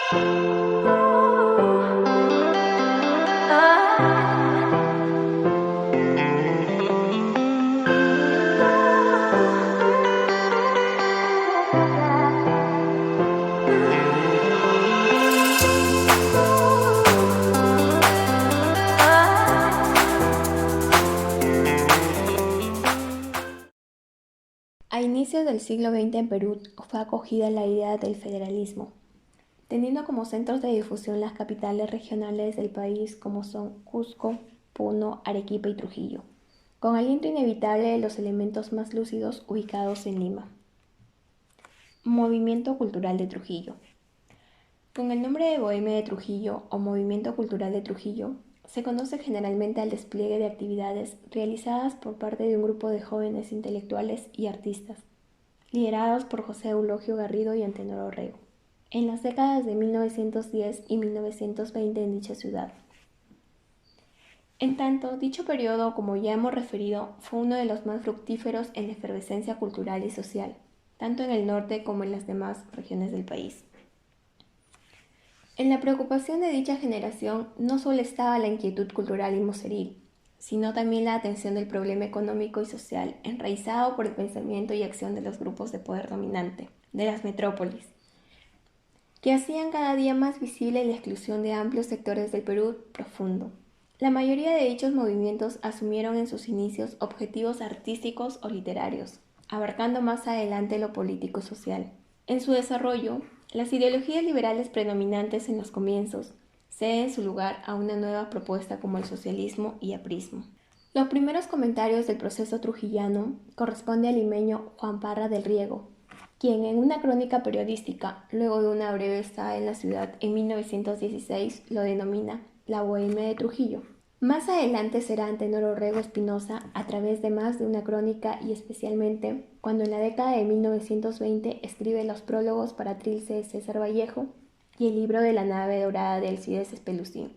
A inicios del siglo XX en Perú fue acogida la idea del federalismo, teniendo como centros de difusión las capitales regionales del país como son Cusco, Puno, Arequipa y Trujillo, con aliento inevitable de los elementos más lúcidos ubicados en Lima. Movimiento Cultural de Trujillo. Con el nombre de Bohemia de Trujillo o Movimiento Cultural de Trujillo, se conoce generalmente al despliegue de actividades realizadas por parte de un grupo de jóvenes intelectuales y artistas, liderados por José Eulogio Garrido y Antenor Orrego, en las décadas de 1910 y 1920 en dicha ciudad. En tanto, dicho periodo, como ya hemos referido, fue uno de los más fructíferos en la efervescencia cultural y social, tanto en el norte como en las demás regiones del país. En la preocupación de dicha generación no solo estaba la inquietud cultural y moceril, sino también la atención del problema económico y social enraizado por el pensamiento y acción de los grupos de poder dominante, de las metrópolis, que hacían cada día más visible la exclusión de amplios sectores del Perú profundo. La mayoría de dichos movimientos asumieron en sus inicios objetivos artísticos o literarios, abarcando más adelante lo político y social. En su desarrollo, las ideologías liberales predominantes en los comienzos ceden su lugar a una nueva propuesta como el socialismo y aprismo. Los primeros comentarios del proceso trujillano corresponde al limeño Juan Parra del Riego, quien en una crónica periodística, luego de una breve estada en la ciudad en 1916, lo denomina la Bohemia de Trujillo. Más adelante será Antenor Orrego Espinosa a través de más de una crónica y especialmente cuando en la década de 1920 escribe los prólogos para Trilce de César Vallejo y el libro de la nave dorada de Alcides Espelucín,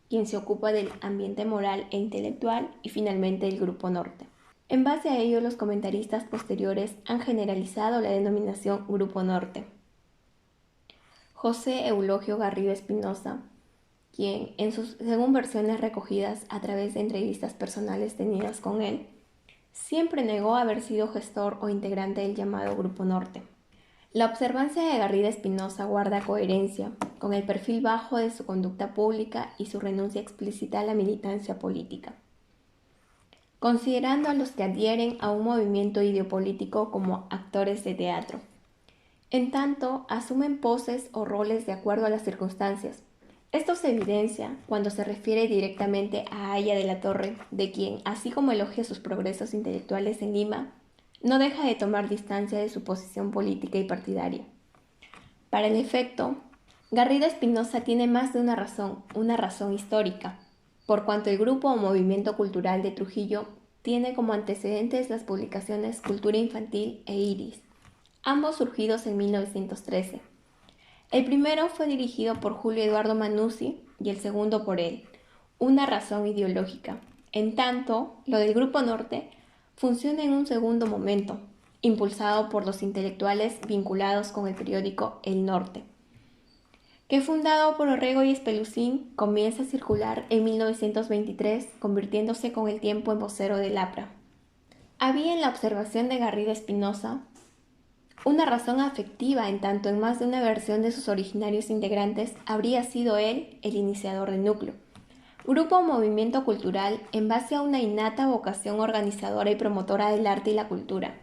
quien se ocupa del ambiente moral e intelectual y finalmente del Grupo Norte. En base a ello, los comentaristas posteriores han generalizado la denominación Grupo Norte. José Eulogio Garrido Espinosa, quien, según versiones recogidas a través de entrevistas personales tenidas con él, siempre negó haber sido gestor o integrante del llamado Grupo Norte. La observancia de Garrido Espinosa guarda coherencia con el perfil bajo de su conducta pública y su renuncia explícita a la militancia política, considerando a los que adhieren a un movimiento ideopolítico como actores de teatro. En tanto, asumen poses o roles de acuerdo a las circunstancias. Esto se evidencia cuando se refiere directamente a Aya de la Torre, de quien, así como elogia sus progresos intelectuales en Lima, no deja de tomar distancia de su posición política y partidaria. Para el efecto, Garrido Espinosa tiene más de una razón histórica, por cuanto el grupo o movimiento cultural de Trujillo tiene como antecedentes las publicaciones Cultura Infantil e Iris, ambos surgidos en 1913. El primero fue dirigido por Julio Eduardo Manuzzi y el segundo por él, una razón ideológica. En tanto, lo del Grupo Norte funciona en un segundo momento, impulsado por los intelectuales vinculados con el periódico El Norte, que fundado por Orrego y Espelucín comienza a circular en 1923, convirtiéndose con el tiempo en vocero del APRA. Había en la observación de Garrido Espinosa una razón afectiva, en tanto en más de una versión de sus originarios integrantes habría sido él el iniciador del núcleo. Grupo o movimiento cultural en base a una innata vocación organizadora y promotora del arte y la cultura,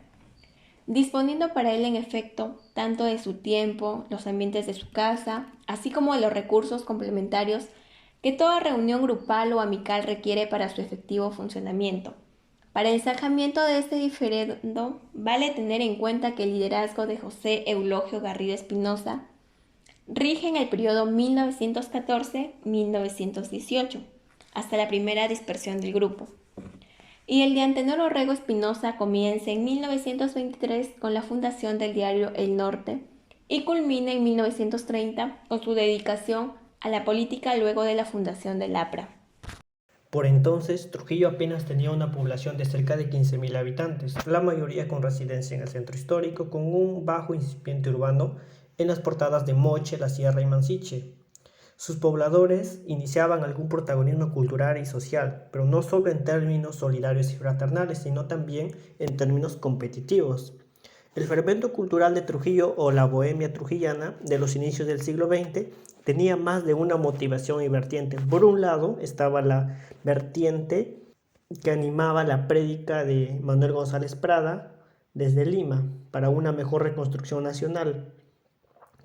disponiendo para él en efecto tanto de su tiempo, los ambientes de su casa, así como de los recursos complementarios que toda reunión grupal o amical requiere para su efectivo funcionamiento. Para el zanjamiento de este diferendo, vale tener en cuenta que el liderazgo de José Eulogio Garrido Espinosa rige en el periodo 1914-1918, hasta la primera dispersión del grupo, y el de Antenor Orrego Espinosa comienza en 1923 con la fundación del diario El Norte y culmina en 1930 con su dedicación a la política luego de la fundación del APRA. Por entonces, Trujillo apenas tenía una población de cerca de 15.000 habitantes, la mayoría con residencia en el centro histórico, con un bajo incipiente urbano en las portadas de Moche, La Sierra y Mansiche. Sus pobladores iniciaban algún protagonismo cultural y social, pero no solo en términos solidarios y fraternales, sino también en términos competitivos. El fermento cultural de Trujillo o la bohemia trujillana de los inicios del siglo XX tenía más de una motivación y vertiente. Por un lado estaba la vertiente que animaba la prédica de Manuel González Prada desde Lima para una mejor reconstrucción nacional,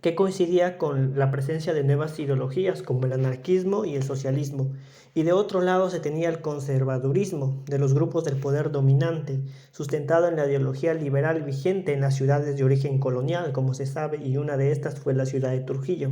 que coincidía con la presencia de nuevas ideologías como el anarquismo y el socialismo, y de otro lado se tenía el conservadurismo de los grupos del poder dominante, sustentado en la ideología liberal vigente en las ciudades de origen colonial, como se sabe, y una de estas fue la ciudad de Trujillo.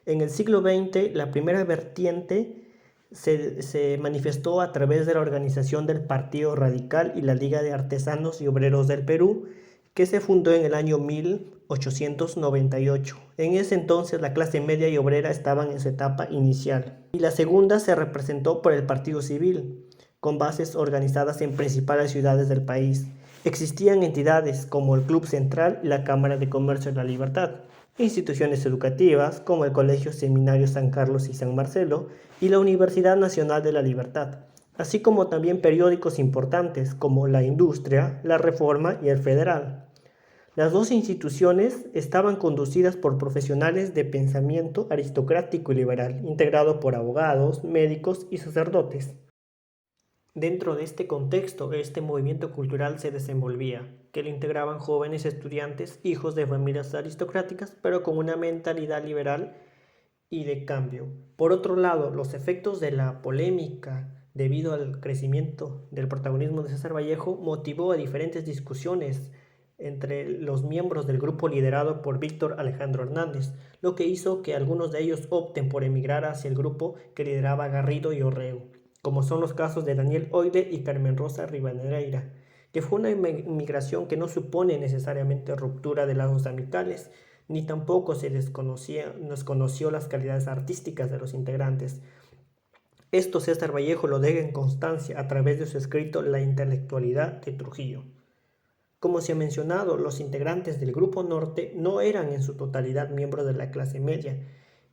En el siglo XX, la primera vertiente se manifestó a través de la organización del Partido Radical y la Liga de Artesanos y Obreros del Perú, que se fundó en el año 1898. En ese entonces la clase media y obrera estaban en su etapa inicial. Y la segunda se representó por el Partido Civil, con bases organizadas en principales ciudades del país. Existían entidades como el Club Central y la Cámara de Comercio de la Libertad, instituciones educativas como el Colegio Seminario San Carlos y San Marcelo y la Universidad Nacional de la Libertad, así como también periódicos importantes como La Industria, La Reforma y El Federal. Las dos instituciones estaban conducidas por profesionales de pensamiento aristocrático y liberal, integrado por abogados, médicos y sacerdotes. Dentro de este contexto, este movimiento cultural se desenvolvía, que lo integraban jóvenes estudiantes, hijos de familias aristocráticas, pero con una mentalidad liberal y de cambio. Por otro lado, los efectos de la polémica debido al crecimiento del protagonismo de César Vallejo motivó a diferentes discusiones entre los miembros del grupo liderado por Víctor Alejandro Hernández, lo que hizo que algunos de ellos opten por emigrar hacia el grupo que lideraba Garrido y Orrego, como son los casos de Daniel Oide y Carmen Rosa Rivadeneira, que fue una inmigración que no supone necesariamente ruptura de lazos amicales, ni tampoco se desconoció las calidades artísticas de los integrantes. Esto César Vallejo lo deja en constancia a través de su escrito La intelectualidad de Trujillo. Como se ha mencionado, los integrantes del Grupo Norte no eran en su totalidad miembros de la clase media.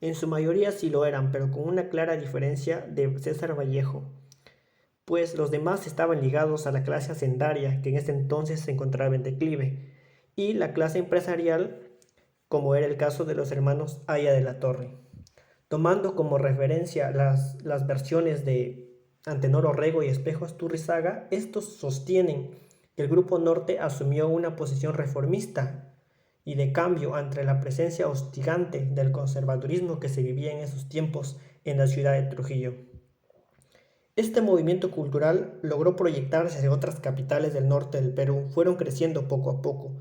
En su mayoría sí lo eran, pero con una clara diferencia de César Vallejo, pues los demás estaban ligados a la clase hacendaria, que en ese entonces se encontraba en declive, y la clase empresarial, como era el caso de los hermanos Aya de la Torre. Tomando como referencia las versiones de Antenor Orrego y Espejo Asturrizaga, estos sostienen que el Grupo Norte asumió una posición reformista y de cambio ante la presencia hostigante del conservadurismo que se vivía en esos tiempos en la ciudad de Trujillo. Este movimiento cultural logró proyectarse hacia otras capitales del norte del Perú, fueron creciendo poco a poco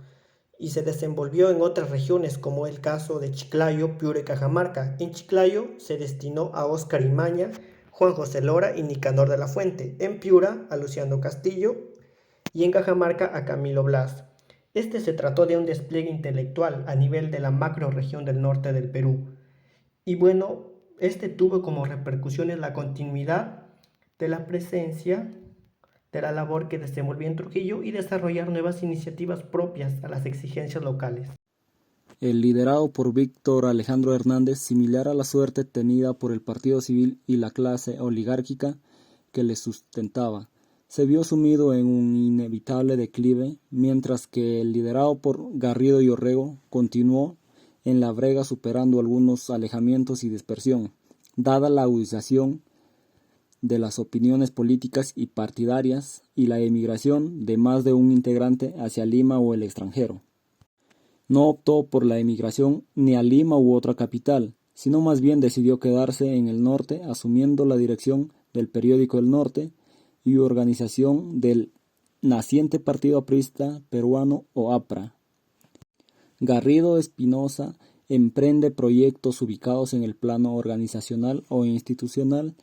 y se desenvolvió en otras regiones como el caso de Chiclayo, Piura y Cajamarca. En Chiclayo se destinó a Óscar Imaña, Juan José Lora y Nicanor de la Fuente, en Piura a Luciano Castillo y en Cajamarca a Camilo Blas. Este se trató de un despliegue intelectual a nivel de la macrorregión del norte del Perú. Y bueno, este tuvo como repercusiones la continuidad de la presencia de la labor que desenvolvía en Trujillo y desarrollar nuevas iniciativas propias a las exigencias locales. El liderado por Víctor Alejandro Hernández, similar a la suerte tenida por el Partido Civil y la clase oligárquica que le sustentaba, se vio sumido en un inevitable declive, mientras que el liderado por Garrido y Orrego continuó en la brega superando algunos alejamientos y dispersión, dada la agudización de las opiniones políticas y partidarias y la emigración de más de un integrante hacia Lima o el extranjero. No optó por la emigración ni a Lima u otra capital, sino más bien decidió quedarse en el norte asumiendo la dirección del periódico El Norte y organización del naciente Partido Aprista Peruano o APRA. Garrido Espinosa emprende proyectos ubicados en el plano organizacional o institucional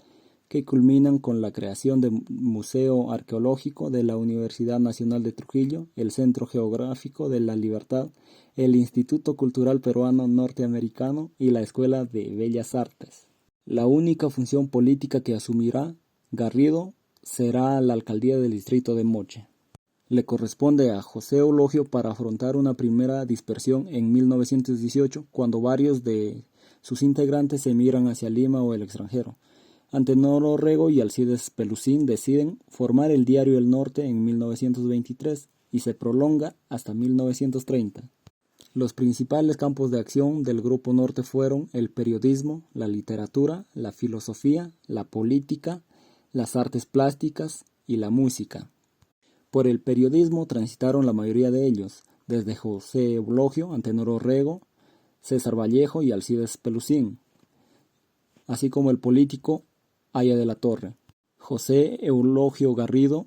que culminan con la creación del Museo Arqueológico de la Universidad Nacional de Trujillo, el Centro Geográfico de la Libertad, el Instituto Cultural Peruano Norteamericano y la Escuela de Bellas Artes. La única función política que asumirá Garrido será la alcaldía del distrito de Moche. le corresponde a José Eulogio para afrontar una primera dispersión en 1918, cuando varios de sus integrantes emigran hacia Lima o el extranjero. Antenor Orrego y Alcides Pelusín deciden formar el diario El Norte en 1923 y se prolonga hasta 1930. Los principales campos de acción del Grupo Norte fueron el periodismo, la literatura, la filosofía, la política, las artes plásticas y la música. Por el periodismo transitaron la mayoría de ellos, desde José Eulogio, Antenor Orrego, César Vallejo y Alcides Pelusín, así como el político Aya de la Torre. José Eulogio Garrido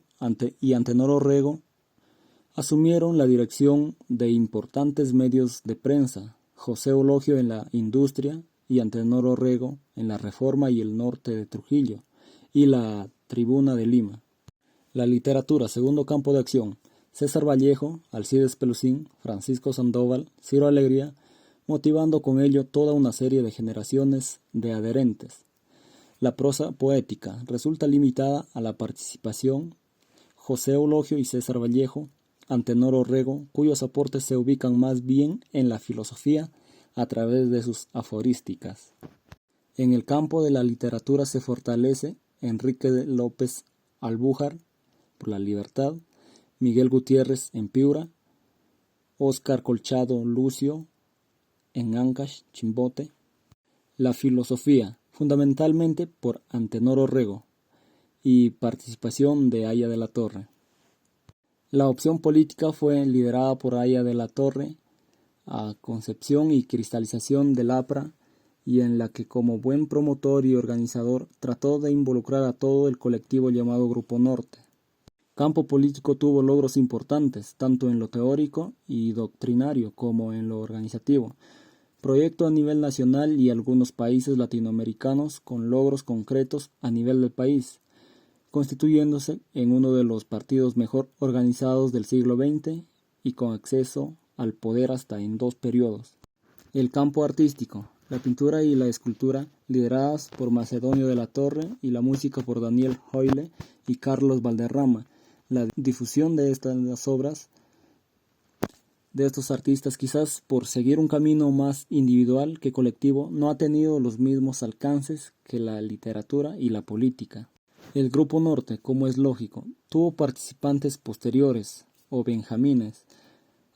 y Antenor Orrego asumieron la dirección de importantes medios de prensa, José Eulogio en la Industria y Antenor Orrego en la Reforma y el Norte de Trujillo y la Tribuna de Lima. La literatura, segundo campo de acción, César Vallejo, Alcides Pelusín, Francisco Sandoval, Ciro Alegría, motivando con ello toda una serie de generaciones de adherentes. La prosa poética resulta limitada a la participación José Eulogio y César Vallejo, Antenor Orrego, cuyos aportes se ubican más bien en la filosofía a través de sus aforísticas. En el campo de la literatura se fortalece Enrique López Albújar, por la Libertad, Miguel Gutiérrez en Piura, Óscar Colchado Lucio en Ancash, Chimbote. La filosofía, fundamentalmente por Antenor Orrego, y participación de Aya de la Torre. La opción política fue liderada por Aya de la Torre, a concepción y cristalización del APRA, y en la que como buen promotor y organizador trató de involucrar a todo el colectivo llamado Grupo Norte. Campo político tuvo logros importantes, tanto en lo teórico y doctrinario como en lo organizativo. Proyecto a nivel nacional y algunos países latinoamericanos con logros concretos a nivel del país, constituyéndose en uno de los partidos mejor organizados del siglo XX y con acceso al poder hasta en 2 periodos. El campo artístico, la pintura y la escultura, lideradas por Macedonio de la Torre, y la música por Daniel Hoyle y Carlos Valderrama. La difusión de estas obras de estos artistas, quizás por seguir un camino más individual que colectivo, no ha tenido los mismos alcances que la literatura y la política. El Grupo Norte, como es lógico, tuvo participantes posteriores o benjamines.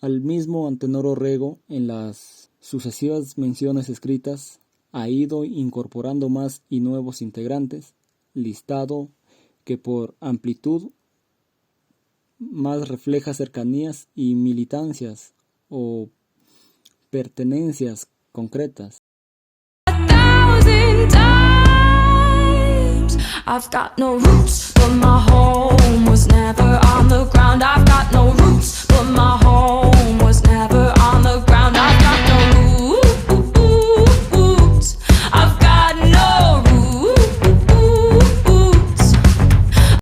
Al mismo Antenor Orrego, en las sucesivas menciones escritas, ha ido incorporando más y nuevos integrantes, listado que por amplitud más refleja cercanías y militancias o pertenencias concretas. I've got no roots, but my home was never on the ground. I've got no roots,